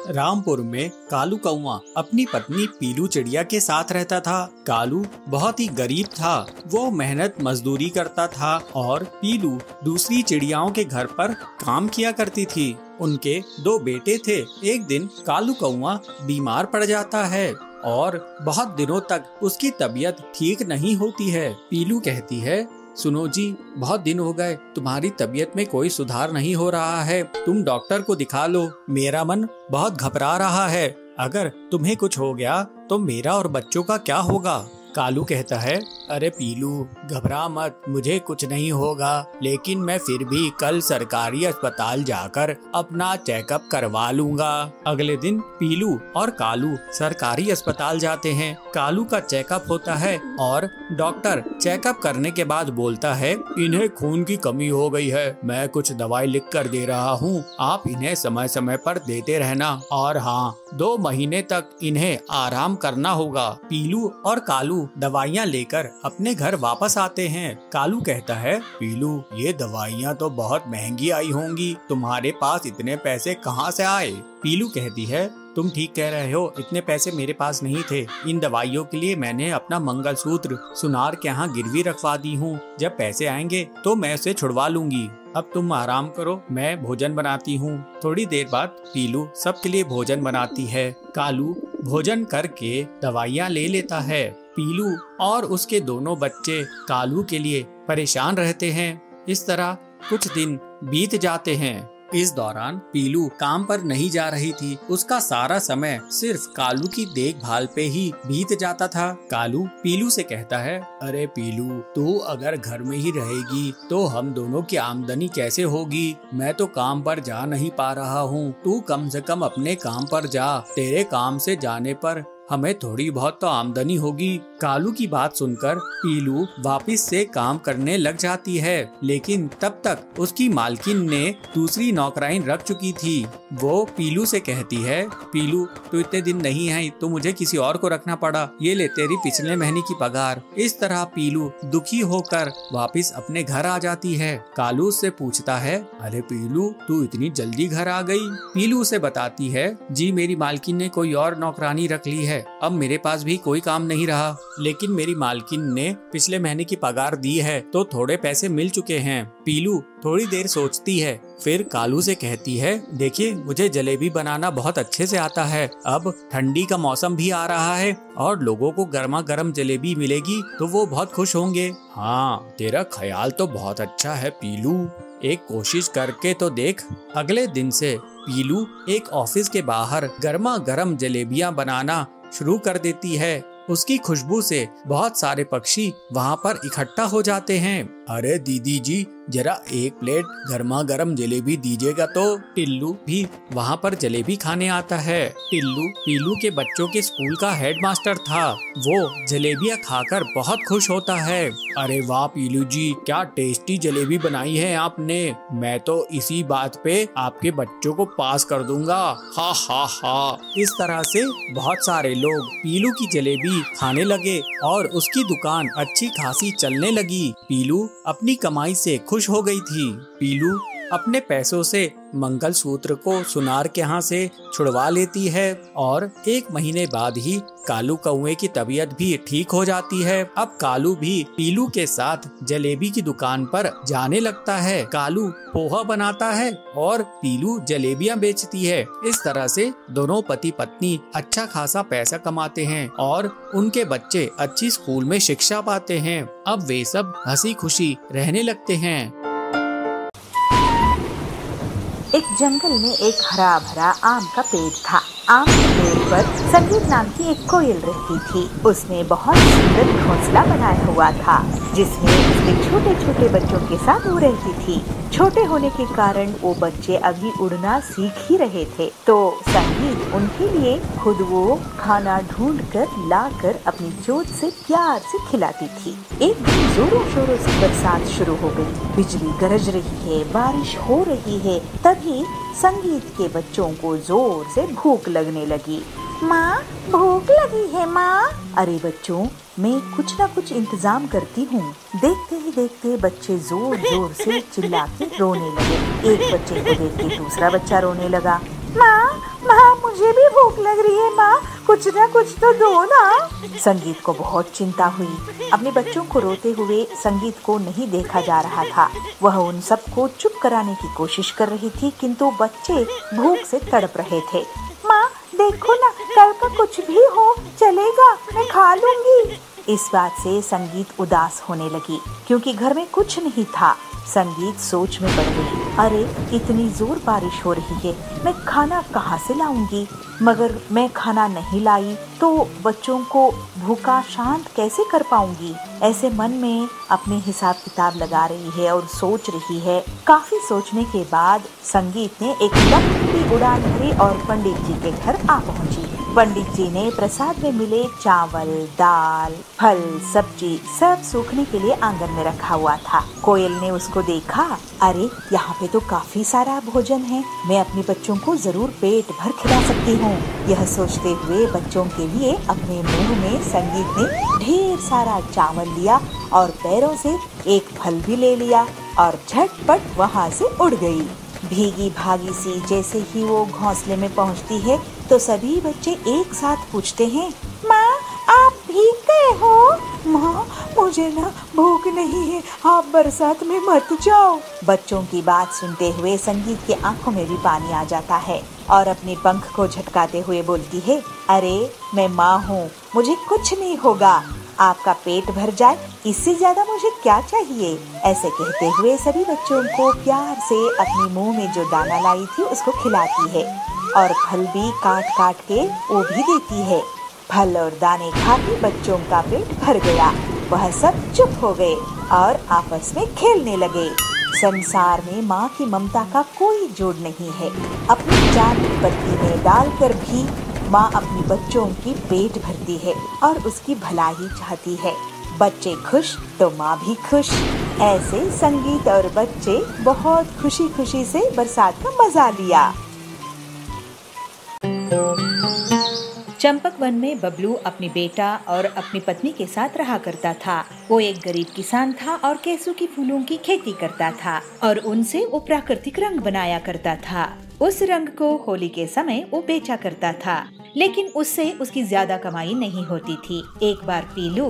रामपुर में कालू कौआ अपनी पत्नी पीलू चिड़िया के साथ रहता था। कालू बहुत ही गरीब था। वो मेहनत मजदूरी करता था और पीलू दूसरी चिड़ियाओं के घर पर काम किया करती थी। उनके 2 बेटे थे। एक दिन कालू कौआ बीमार पड़ जाता है और बहुत दिनों तक उसकी तबीयत ठीक नहीं होती है। पीलू कहती है, सुनो जी, बहुत दिन हो गए, तुम्हारी तबीयत में कोई सुधार नहीं हो रहा है, तुम डॉक्टर को दिखा लो। मेरा मन बहुत घबरा रहा है, अगर तुम्हें कुछ हो गया तो मेरा और बच्चों का क्या होगा? कालू कहता है, अरे पीलू, घबरा मत, मुझे कुछ नहीं होगा, लेकिन मैं फिर भी कल सरकारी अस्पताल जाकर अपना चेकअप करवा लूंगा। अगले दिन पीलू और कालू सरकारी अस्पताल जाते हैं। कालू का चेकअप होता है और डॉक्टर चेकअप करने के बाद बोलता है, इन्हें खून की कमी हो गई है, मैं कुछ दवाई लिख कर दे रहा हूँ, आप इन्हें समय समय पर देते रहना, और हाँ, 2 महीने तक इन्हें आराम करना होगा। पीलू और कालू दवाइयाँ लेकर अपने घर वापस आते हैं। कालू कहता है, पीलू, ये दवाइयाँ तो बहुत महंगी आई होंगी, तुम्हारे पास इतने पैसे कहाँ से आए? पीलू कहती है, तुम ठीक कह रहे हो, इतने पैसे मेरे पास नहीं थे। इन दवाइयों के लिए मैंने अपना मंगलसूत्र सुनार के यहाँ गिरवी रखवा दी हूँ। जब पैसे आएंगे तो मैं उसे छुड़वा लूंगी। अब तुम आराम करो, मैं भोजन बनाती हूँ। थोड़ी देर बाद पीलू सबके लिए भोजन बनाती है। कालू भोजन करके दवाइयाँ ले लेता है। पीलू और उसके दोनों बच्चे कालू के लिए परेशान रहते हैं। इस तरह कुछ दिन बीत जाते हैं। इस दौरान पीलू काम पर नहीं जा रही थी। उसका सारा समय सिर्फ कालू की देखभाल पे ही बीत जाता था। कालू पीलू से कहता है, अरे पीलू, तू अगर घर में ही रहेगी तो हम दोनों की आमदनी कैसे होगी? मैं तो काम पर जा नहीं पा रहा हूँ, तू कम से कम अपने काम पर जा। तेरे काम से जाने पर हमें थोड़ी बहुत तो आमदनी होगी। कालू की बात सुनकर पीलू वापस से काम करने लग जाती है, लेकिन तब तक उसकी मालकिन ने दूसरी नौकराइन रख चुकी थी। वो पीलू से कहती है, पीलू, तू इतने दिन नहीं आई तो मुझे किसी और को रखना पड़ा, ये ले तेरी पिछले महीने की पगार। इस तरह पीलू दुखी होकर वापस अपने घर आ जाती है। कालू उससे पूछता है, अरे पीलू, तू इतनी जल्दी घर आ गई? पीलू उसे बताती है, जी मेरी मालकिन ने कोई और नौकरानी रख ली है, अब मेरे पास भी कोई काम नहीं रहा, लेकिन मेरी मालकिन ने पिछले महीने की पगार दी है तो थोड़े पैसे मिल चुके हैं। पीलू थोड़ी देर सोचती है, फिर कालू से कहती है, देखिए, मुझे जलेबी बनाना बहुत अच्छे से आता है। अब ठंडी का मौसम भी आ रहा है और लोगों को गर्मा गर्म जलेबी मिलेगी तो वो बहुत खुश होंगे। हाँ, तेरा ख्याल तो बहुत अच्छा है पीलू, एक कोशिश करके तो देख। अगले दिन से पीलू एक ऑफिस के बाहर गर्मा गर्म जलेबियां बनाना शुरू कर देती है। उसकी खुशबू से बहुत सारे पक्षी वहाँ पर इकट्ठा हो जाते हैं। अरे दीदी जी, जरा एक प्लेट गर्मा गर्म जलेबी दीजिएगा तो। टिल्लू भी वहाँ पर जलेबी खाने आता है। टिल्लू पीलू के बच्चों के स्कूल का हेडमास्टर था। वो जलेबियाँ खाकर बहुत खुश होता है। अरे वाह पीलू जी, क्या टेस्टी जलेबी बनाई है आपने, मैं तो इसी बात पे आपके बच्चों को पास कर दूंगा, हा हा हा। इस तरह से बहुत सारे लोग पीलू की जलेबी खाने लगे और उसकी दुकान अच्छी खासी चलने लगी। पीलू अपनी कमाई से खुश हो गई थी। पीलू अपने पैसों से मंगलसूत्र को सुनार के यहाँ से छुड़वा लेती है और 1 महीने बाद ही कालू कौए की तबीयत भी ठीक हो जाती है। अब कालू भी पीलू के साथ जलेबी की दुकान पर जाने लगता है। कालू पोहा बनाता है और पीलू जलेबियाँ बेचती है। इस तरह से दोनों पति पत्नी अच्छा खासा पैसा कमाते हैं और उनके बच्चे अच्छी स्कूल में शिक्षा पाते हैं। अब वे सब हंसी खुशी रहने लगते हैं। एक जंगल में एक हरा भरा आम का पेड़ था। आम के पेड़ पर संगीत नाम की एक कोयल रहती थी। उसने बहुत सुंदर घोंसला बनाया हुआ था जिसमें उसके छोटे छोटे बच्चों के साथ वो रहती थी। छोटे होने के कारण वो बच्चे अभी उड़ना सीख ही रहे थे, तो संगीत उनके लिए खुद वो खाना ढूंढ कर लाकर अपनी चोंच से प्यार से खिलाती थी। एक दिन जोरों शोरों से बरसात शुरू हो गई। बिजली गरज रही है, बारिश हो रही है। तभी संगीत के बच्चों को जोर से भूख लगने लगी। माँ, भूख लगी है माँ। अरे बच्चों, मैं कुछ न कुछ इंतजाम करती हूँ। देखते ही देखते बच्चे जोर जोर से चिल्ला के रोने लगे। एक बच्चे को देख के दूसरा बच्चा रोने लगा। माँ मुझे भी भूख लग रही है माँ, कुछ ना कुछ तो दो ना। संगीत को बहुत चिंता हुई। अपने बच्चों को रोते हुए संगीत को नहीं देखा जा रहा था। वह उन सबको चुप कराने की कोशिश कर रही थी, किंतु बच्चे भूख से तड़प रहे थे। माँ देखो ना, कल का कुछ भी हो चलेगा, मैं खा लूंगी। इस बात से संगीत उदास होने लगी, क्योंकि घर में कुछ नहीं था। संगीत सोच में पड़ गई। अरे इतनी जोर बारिश हो रही है, मैं खाना कहाँ से लाऊंगी? मगर मैं खाना नहीं लाई तो बच्चों को भूखा शांत कैसे कर पाऊंगी? ऐसे मन में अपने हिसाब किताब लगा रही है और सोच रही है। काफी सोचने के बाद संगीत ने एक लंबी उड़ान भरी और पंडित जी के घर आ पहुंची। पंडित जी ने प्रसाद में मिले चावल, दाल, फल, सब्जी सब सूखने के लिए आंगन में रखा हुआ था। कोयल ने उसको देखा। अरे यहाँ पे तो काफी सारा भोजन है, मैं अपने बच्चों को जरूर पेट भर खिला सकती हूँ। यह सोचते हुए बच्चों के लिए अपने मुंह में संगीत ने ढेर सारा चावल लिया और पैरों से एक फल भी ले लिया और झटपट वहाँ से उड़ गई। भीगी भागी सी जैसे ही वो घोंसले में पहुँचती है तो सभी बच्चे एक साथ पूछते हैं, माँ आप भीग गए हो? माँ मुझे ना भूख नहीं है, आप बरसात में मत जाओ। बच्चों की बात सुनते हुए संगीत की आंखों में भी पानी आ जाता है और अपने पंख को झटकाते हुए बोलती है, अरे मैं माँ हूँ, मुझे कुछ नहीं होगा, आपका पेट भर जाए इससे ज्यादा मुझे क्या चाहिए। ऐसे कहते हुए सभी बच्चों को प्यार से अपने मुंह में जो दाना लाई थी उसको खिलाती है और फल भी काट काट के वो भी देती है। फल और दाने खाकर बच्चों का पेट भर गया। वह सब चुप हो गए और आपस में खेलने लगे। संसार में माँ की ममता का कोई जोड़ नहीं है। अपनी जान की पत्नी में डालकर भी माँ अपनी बच्चों की पेट भरती है और उसकी भलाई चाहती है। बच्चे खुश तो माँ भी खुश। ऐसे संगीत और बच्चे बहुत खुशी खुशी से बरसात का मजा लिया। चंपक वन में बबलू अपने बेटा और अपनी पत्नी के साथ रहा करता था। वो एक गरीब किसान था और केसू की फूलों की खेती करता था और उनसे वो प्राकृतिक रंग बनाया करता था। उस रंग को होली के समय वो बेचा करता था, लेकिन उससे उसकी ज्यादा कमाई नहीं होती थी। एक बार पीलू,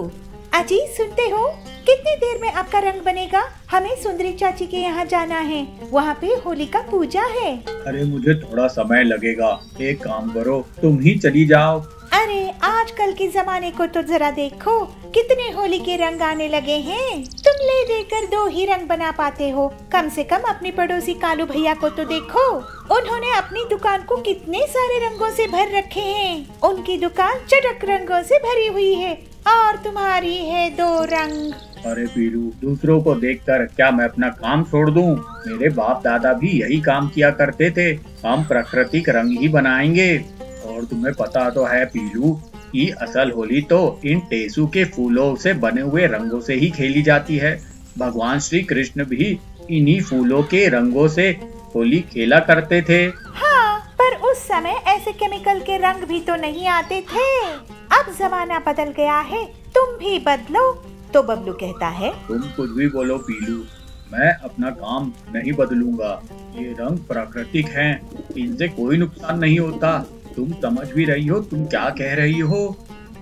अजी सुनते हो, कितनी देर में आपका रंग बनेगा? हमें सुंदरी चाची के यहाँ जाना है, वहाँ पे होली का पूजा है। अरे मुझे थोड़ा समय लगेगा, एक काम करो तुम ही चली जाओ। अरे आजकल के जमाने को तो जरा देखो, कितने होली के रंग आने लगे हैं। तुम ले देकर 2 ही रंग बना पाते हो, कम से कम अपने पड़ोसी कालू भैया को तो देखो, उन्होंने अपनी दुकान को कितने सारे रंगों से भर रखे हैं। उनकी दुकान चटक रंगों से भरी हुई है और तुम्हारी है 2 रंग। अरे पीलू, दूसरों को देखकर क्या मैं अपना काम छोड़ दूं? मेरे बाप दादा भी यही काम किया करते थे। हम प्राकृतिक रंग ही बनाएंगे। और तुम्हें पता तो है पीलू कि असल होली तो इन टेसू के फूलों से बने हुए रंगों से ही खेली जाती है। भगवान श्री कृष्ण भी इन्हीं फूलों के रंगों से होली खेला करते थे। हाँ, पर उस समय ऐसे केमिकल के रंग भी तो नहीं आते थे। अब जमाना बदल गया है, तुम भी बदलो। तो बबलू कहता है, तुम कुछ भी बोलो पीलू, मैं अपना काम नहीं बदलूंगा। ये रंग प्राकृतिक हैं, इनसे कोई नुकसान नहीं होता। तुम समझ भी रही हो तुम क्या कह रही हो?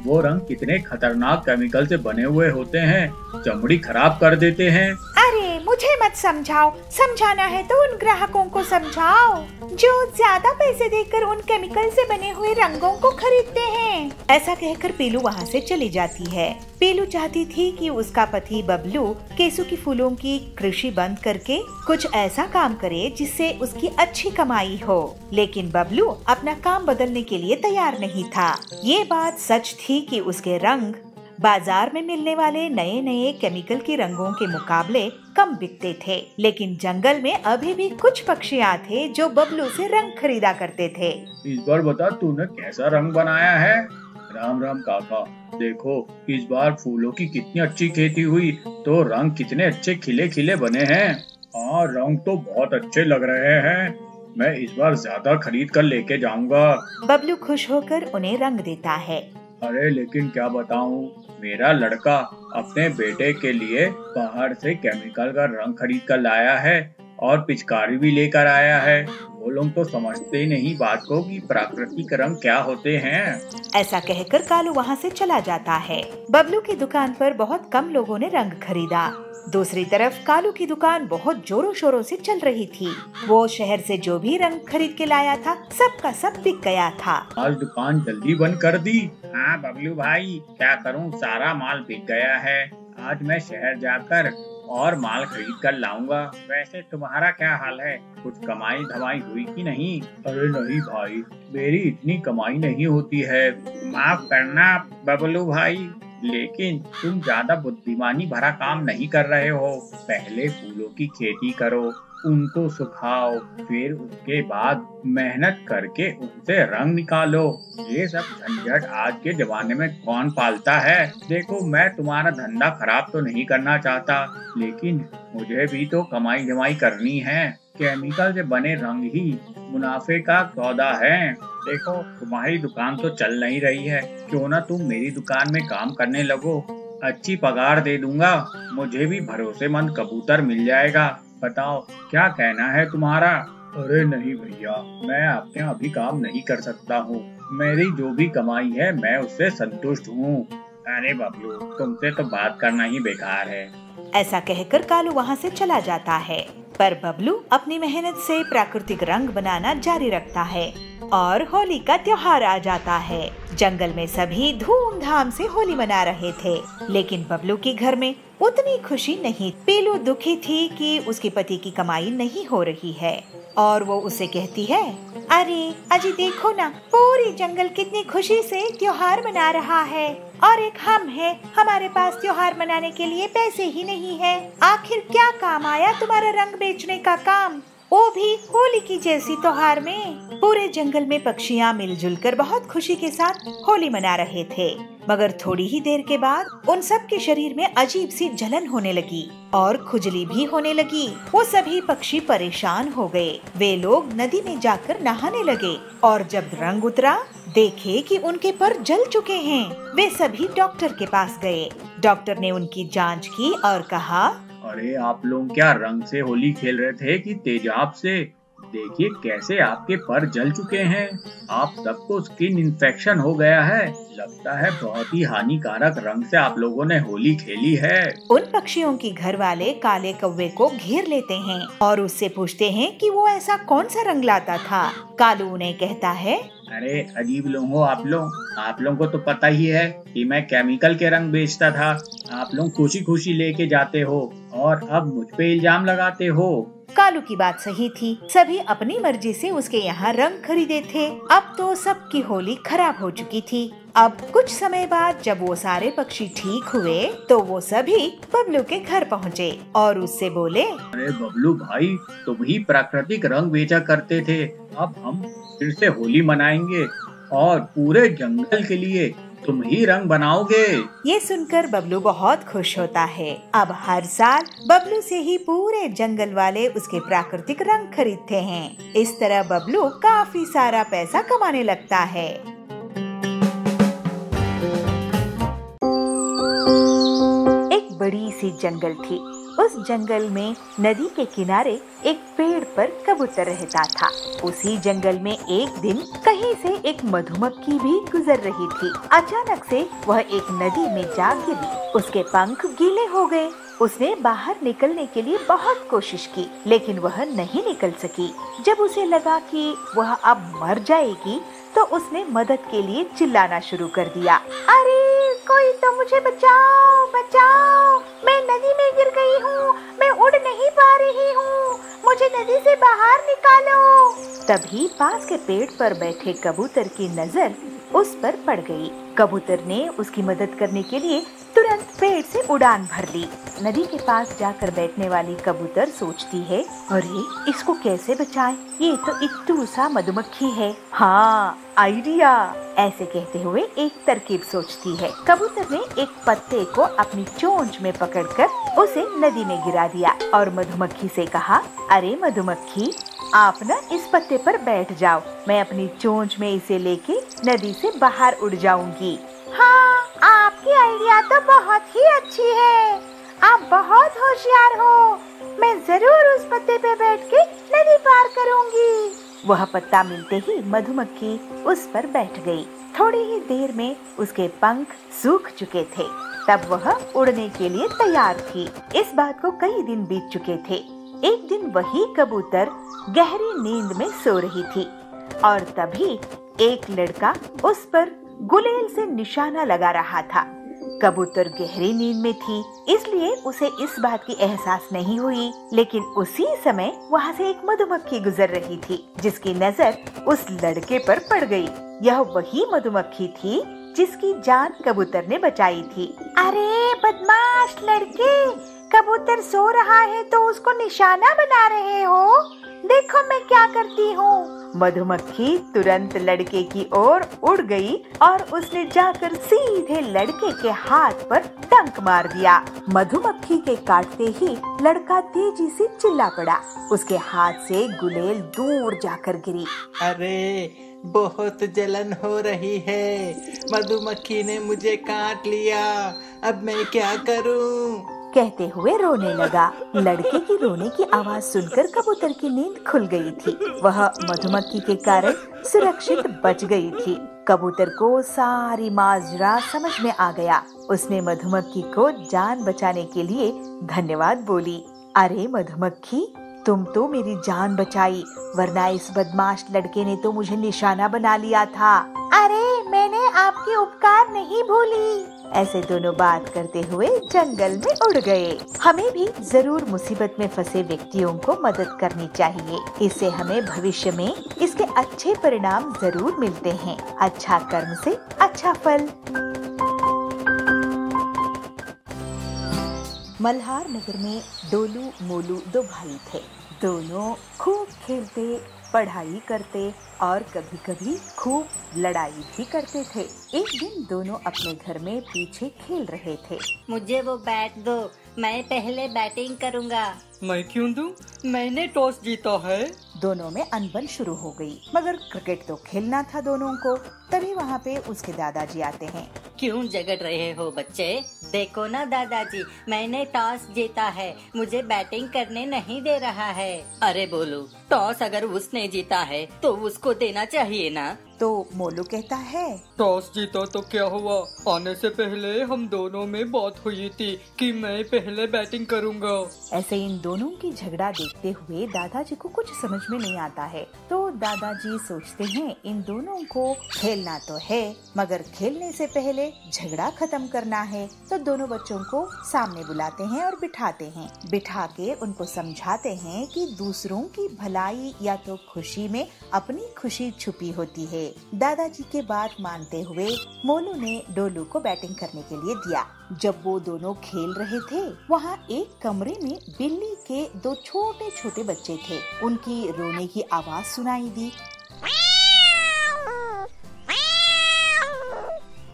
वो रंग कितने खतरनाक केमिकल से बने हुए होते हैं, चमड़ी खराब कर देते हैं। अरे मुझे मत समझाओ, समझाना है तो उन ग्राहकों को समझाओ जो ज्यादा पैसे देकर उन केमिकल से बने हुए रंगों को खरीदते हैं। ऐसा कहकर पीलू वहाँ से चली जाती है। पीलू चाहती थी कि उसका पति बबलू केसू की फूलों की कृषि बंद करके कुछ ऐसा काम करे जिससे उसकी अच्छी कमाई हो, लेकिन बबलू अपना काम बदलने के लिए तैयार नहीं था। ये बात सच थी कि उसके रंग बाजार में मिलने वाले नए नए केमिकल के रंगों के मुकाबले कम बिकते थे, लेकिन जंगल में अभी भी कुछ पक्षियाँ थे जो बबलू से रंग खरीदा करते थे। इस बार बता तूने कैसा रंग बनाया है? राम राम काका, देखो इस बार फूलों की कितनी अच्छी खेती हुई, तो रंग कितने अच्छे खिले खिले बने हैं। हाँ, रंग तो बहुत अच्छे लग रहे हैं, मैं इस बार ज्यादा खरीद कर लेके जाऊंगा। बबलू खुश होकर उन्हें रंग देता है। अरे लेकिन क्या बताऊं, मेरा लड़का अपने बेटे के लिए बाहर से केमिकल का रंग खरीद कर लाया है और पिचकारी भी लेकर आया है। वो लोग तो समझते नहीं बात को कि प्राकृतिक रंग क्या होते हैं। ऐसा कहकर कालू वहाँ से चला जाता है। बबलू की दुकान पर बहुत कम लोगों ने रंग खरीदा। दूसरी तरफ कालू की दुकान बहुत जोरों शोरों से चल रही थी। वो शहर से जो भी रंग खरीद के लाया था सबका सब बिक गया था। आज दुकान जल्दी बंद कर दी। हाँ बबलू भाई, क्या करूँ, सारा माल बिक गया है। आज मैं शहर जाकर और माल खरीद कर लाऊंगा। वैसे तुम्हारा क्या हाल है, कुछ कमाई धमाई हुई कि नहीं? अरे नहीं भाई, मेरी इतनी कमाई नहीं होती है। माफ करना बबलू भाई, लेकिन तुम ज्यादा बुद्धिमानी भरा काम नहीं कर रहे हो। पहले फूलों की खेती करो, उनको सुखाओ, फिर उसके बाद मेहनत करके उनसे रंग निकालो। ये सब झंझट आज के जमाने में कौन पालता है? देखो, मैं तुम्हारा धंधा खराब तो नहीं करना चाहता, लेकिन मुझे भी तो कमाई जमाई करनी है। केमिकल से बने रंग ही मुनाफे का सौदा है। देखो, तुम्हारी दुकान तो चल नहीं रही है, क्यों ना तुम मेरी दुकान में काम करने लगो। अच्छी पगार दे दूंगा, मुझे भी भरोसेमंद कबूतर मिल जाएगा। बताओ क्या कहना है तुम्हारा? अरे नहीं भैया, मैं आपके यहाँ अभी काम नहीं कर सकता हूँ। मेरी जो भी कमाई है मैं उससे संतुष्ट हूँ। अरे बबलू, तुमसे तो बात करना ही बेकार है। ऐसा कहकर कालू वहाँ से चला जाता है, पर बबलू अपनी मेहनत से प्राकृतिक रंग बनाना जारी रखता है और होली का त्योहार आ जाता है। जंगल में सभी धूमधाम से होली मना रहे थे, लेकिन बबलू के घर में उतनी खुशी नहीं। पीलू दुखी थी कि उसके पति की कमाई नहीं हो रही है और वो उसे कहती है, अरे अजी देखो ना, पूरी जंगल कितनी खुशी से त्योहार मना रहा है और एक हम हैं, हमारे पास त्योहार मनाने के लिए पैसे ही नहीं है। आखिर क्या काम आया तुम्हारा रंग बेचने का काम, वो भी होली की जैसी त्योहार में। पूरे जंगल में पक्षियाँ मिलजुल कर बहुत खुशी के साथ होली मना रहे थे, मगर थोड़ी ही देर के बाद उन सब के शरीर में अजीब सी जलन होने लगी और खुजली भी होने लगी। वो सभी पक्षी परेशान हो गए। वे लोग नदी में जाकर नहाने लगे और जब रंग उतरा देखे कि उनके पर जल चुके हैं। वे सभी डॉक्टर के पास गए। डॉक्टर ने उनकी जांच की और कहा, अरे आप लोग क्या रंग से होली खेल रहे थे कि तेजाब से? देखिए कैसे आपके पर जल चुके हैं। आप सबको स्किन इन्फेक्शन हो गया है। लगता है बहुत ही हानिकारक रंग से आप लोगों ने होली खेली है। उन पक्षियों की घर वाले काले कौवे को घेर लेते हैं और उससे पूछते हैं कि वो ऐसा कौन सा रंग लाता था। कालू उन्हें कहता है, अरे अजीब लोग हो आप लोगों को तो पता ही है कि मैं केमिकल के रंग बेचता था। आप लोग खुशी खुशी लेके जाते हो और अब मुझ पे इल्जाम लगाते हो। कालू की बात सही थी। सभी अपनी मर्जी से उसके यहाँ रंग खरीदे थे। अब तो सबकी होली खराब हो चुकी थी। अब कुछ समय बाद जब वो सारे पक्षी ठीक हुए तो वो सभी बबलू के घर पहुँचे और उससे बोले, अरे बबलू भाई, तुम ही प्राकृतिक रंग बेचा करते थे। अब हम फिर से होली मनाएंगे और पूरे जंगल के लिए तुम ही रंग बनाओगे। ये सुनकर बबलू बहुत खुश होता है। अब हर साल बबलू से ही पूरे जंगल वाले उसके प्राकृतिक रंग खरीदते हैं। इस तरह बबलू काफी सारा पैसा कमाने लगता है। एक बड़ी सी जंगल थी। उस जंगल में नदी के किनारे एक पेड़ पर कबूतर रहता था। उसी जंगल में एक दिन कहीं से एक मधुमक्खी भी गुजर रही थी। अचानक से वह एक नदी में जा गिरी। उसके पंख गीले हो गए। उसने बाहर निकलने के लिए बहुत कोशिश की, लेकिन वह नहीं निकल सकी। जब उसे लगा कि वह अब मर जाएगी तो उसने मदद के लिए चिल्लाना शुरू कर दिया, अरे कोई तो मुझे बचाओ बचाओ, मैं नदी में गिर गई हूँ, मैं उड़ नहीं पा रही हूँ, मुझे नदी से बाहर निकालो। तभी पास के पेड़ पर बैठे कबूतर की नजर उस पर पड़ गई। कबूतर ने उसकी मदद करने के लिए तुरंत पेड़ से उड़ान भर ली। नदी के पास जाकर बैठने वाली कबूतर सोचती है, अरे इसको कैसे बचाएं? ये तो इत्तू सा मधुमक्खी है। हाँ, आइडिया। ऐसे कहते हुए एक तरकीब सोचती है। कबूतर ने एक पत्ते को अपनी चोंच में पकड़कर उसे नदी में गिरा दिया और मधुमक्खी से कहा, अरे मधुमक्खी, आप न इस पत्ते पर बैठ जाओ, मैं अपनी चोंच में इसे लेके नदी से बाहर उड़ जाऊंगी। हाँ, आपकी आइडिया तो बहुत ही अच्छी है, आप बहुत होशियार हो, मैं जरूर उस पत्ते पे बैठ के नदी पार करूंगी। वह पत्ता मिलते ही मधुमक्खी उस पर बैठ गई। थोड़ी ही देर में उसके पंख सूख चुके थे। तब वह उड़ने के लिए तैयार थी। इस बात को कई दिन बीत चुके थे। एक दिन वही कबूतर गहरी नींद में सो रही थी और तभी एक लड़का उस पर गुलेल से निशाना लगा रहा था। कबूतर गहरी नींद में थी, इसलिए उसे इस बात की एहसास नहीं हुई। लेकिन उसी समय वहाँ से एक मधुमक्खी गुजर रही थी, जिसकी नजर उस लड़के पर पड़ गई। यह वही मधुमक्खी थी जिसकी जान कबूतर ने बचाई थी। अरे बदमाश लड़के, कबूतर सो रहा है तो उसको निशाना बना रहे हो। देखो मैं क्या करती हूँ। मधुमक्खी तुरंत लड़के की ओर उड़ गई और उसने जाकर सीधे लड़के के हाथ पर डंक मार दिया। मधुमक्खी के काटते ही लड़का तेजी से चिल्ला पड़ा। उसके हाथ से गुलेल दूर जाकर गिरी। अरे बहुत जलन हो रही है, मधुमक्खी ने मुझे काट लिया, अब मैं क्या करूं? कहते हुए रोने लगा। लड़के की रोने की आवाज सुनकर कबूतर की नींद खुल गई थी। वह मधुमक्खी के कारण सुरक्षित बच गई थी। कबूतर को सारी माजरा समझ में आ गया। उसने मधुमक्खी को जान बचाने के लिए धन्यवाद बोली। अरे मधुमक्खी, तुम तो मेरी जान बचाई, वरना इस बदमाश लड़के ने तो मुझे निशाना बना लिया था। अरे मैंने आपकी उपकार नहीं भूली। ऐसे दोनों बात करते हुए जंगल में उड़ गए। हमें भी जरूर मुसीबत में फंसे व्यक्तियों को मदद करनी चाहिए। इससे हमें भविष्य में इसके अच्छे परिणाम जरूर मिलते हैं। अच्छा कर्म से अच्छा फल। मल्हार नगर में डोलू मोलू दो भाई थे। दोनों खूब खेलते, पढ़ाई करते और कभी कभी खूब लड़ाई भी करते थे। एक दिन दोनों अपने घर में पीछे खेल रहे थे। मुझे वो बैट दो, मैं पहले बैटिंग करूँगा। मैं क्यों दूं? मैंने टॉस जीता है। दोनों में अनबन शुरू हो गई, मगर क्रिकेट तो खेलना था दोनों को। तभी वहाँ पे उसके दादाजी आते हैं। क्यों झगड़ रहे हो बच्चे? देखो ना दादाजी, मैंने टॉस जीता है, मुझे बैटिंग करने नहीं दे रहा है। अरे बोलू, टॉस अगर उसने जीता है तो उसको देना चाहिए ना। तो मोलू कहता है, टॉस जीता तो क्या हुआ, आने से पहले हम दोनों में बात हुई थी कि मैं पहले बैटिंग करूंगा। ऐसे इन दोनों की झगड़ा देखते हुए दादाजी को कुछ समझ में नहीं आता है। तो दादाजी सोचते हैं इन दोनों को खेलना तो है, मगर खेलने से पहले झगड़ा खत्म करना है। तो दोनों बच्चों को सामने बुलाते हैं और बिठाते हैं। बिठा के उनको समझाते हैं कि दूसरों की भलाई या तो खुशी में अपनी खुशी छुपी होती है। दादाजी के बात मानते हुए मोलू ने डोलू को बैटिंग करने के लिए दिया। जब वो दोनों खेल रहे थे, वहाँ एक कमरे में बिल्ली के दो छोटे छोटे बच्चे थे। उनकी रोने की आवाज सुनाई दी।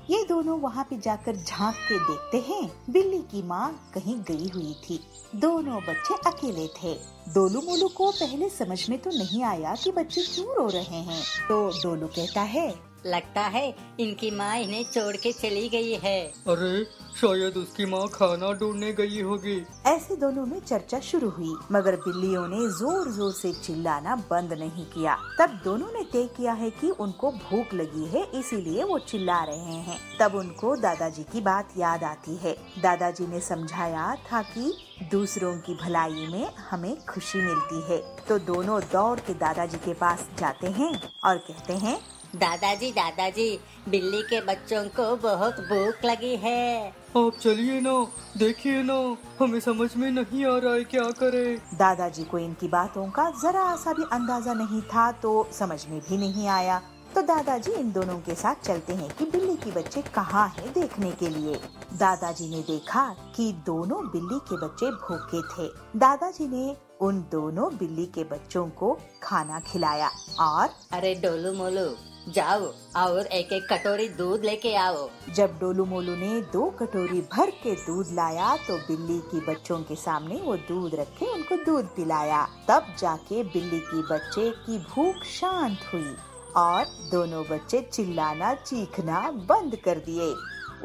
ये दोनों वहाँ पे जाकर झांक के देखते हैं, बिल्ली की माँ कहीं गई हुई थी। दोनों बच्चे अकेले थे। डोलू मोलू को पहले समझ में तो नहीं आया कि बच्चे क्यों रो रहे हैं। तो डोलू कहता है, लगता है इनकी माँ इन्हें छोड़ के चली गई है। अरे शायद उसकी माँ खाना ढूंढने गई होगी। ऐसे दोनों में चर्चा शुरू हुई, मगर बिल्लियों ने जोर जोर से चिल्लाना बंद नहीं किया। तब दोनों ने तय किया है कि उनको भूख लगी है, इसीलिए वो चिल्ला रहे हैं। तब उनको दादाजी की बात याद आती है। दादाजी ने समझाया था कि दूसरों की भलाई में हमें खुशी मिलती है। तो दोनों दौड़ के दादाजी के पास जाते हैं और कहते हैं, दादाजी दादाजी, बिल्ली के बच्चों को बहुत भूख लगी है। आप चलिए ना, देखिए ना, हमें समझ में नहीं आ रहा है क्या करें। दादाजी को इनकी बातों का जरा सा भी अंदाजा नहीं था, तो समझ में भी नहीं आया। तो दादाजी इन दोनों के साथ चलते हैं कि बिल्ली के बच्चे कहाँ हैं देखने के लिए। दादाजी ने देखा कि दोनों बिल्ली के बच्चे भूखे थे। दादाजी ने उन दोनों बिल्ली के बच्चों को खाना खिलाया और अरे डोलू मोलू, जाओ और एक एक कटोरी दूध लेके आओ। जब डोलू मोलू ने 2 कटोरी भर के दूध लाया तो बिल्ली की बच्चों के सामने वो दूध रखे उनको दूध पिलाया। तब जाके बिल्ली की बच्चे की भूख शांत हुई और दोनों बच्चे चिल्लाना चीखना बंद कर दिए।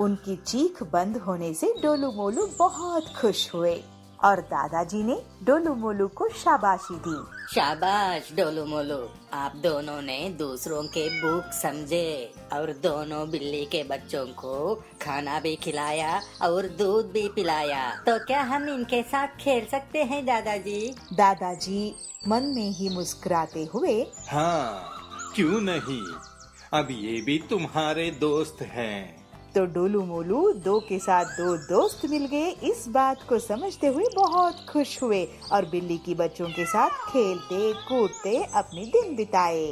उनकी चीख बंद होने से डोलू मोलू बहुत खुश हुए और दादाजी ने डोलू मोलू को शाबाशी दी। शाबाश डोलू मोलू, आप दोनों ने दूसरों के भूख समझे और दोनों बिल्ली के बच्चों को खाना भी खिलाया और दूध भी पिलाया। तो क्या हम इनके साथ खेल सकते हैं दादाजी? दादाजी मन में ही मुस्कुराते हुए, हाँ क्यों नहीं, अब ये भी तुम्हारे दोस्त हैं। तो डोलू मोलू दो के साथ दो दोस्त मिल गए। इस बात को समझते हुए बहुत खुश हुए और बिल्ली की बच्चों के साथ खेलते कूदते अपने दिन बिताए।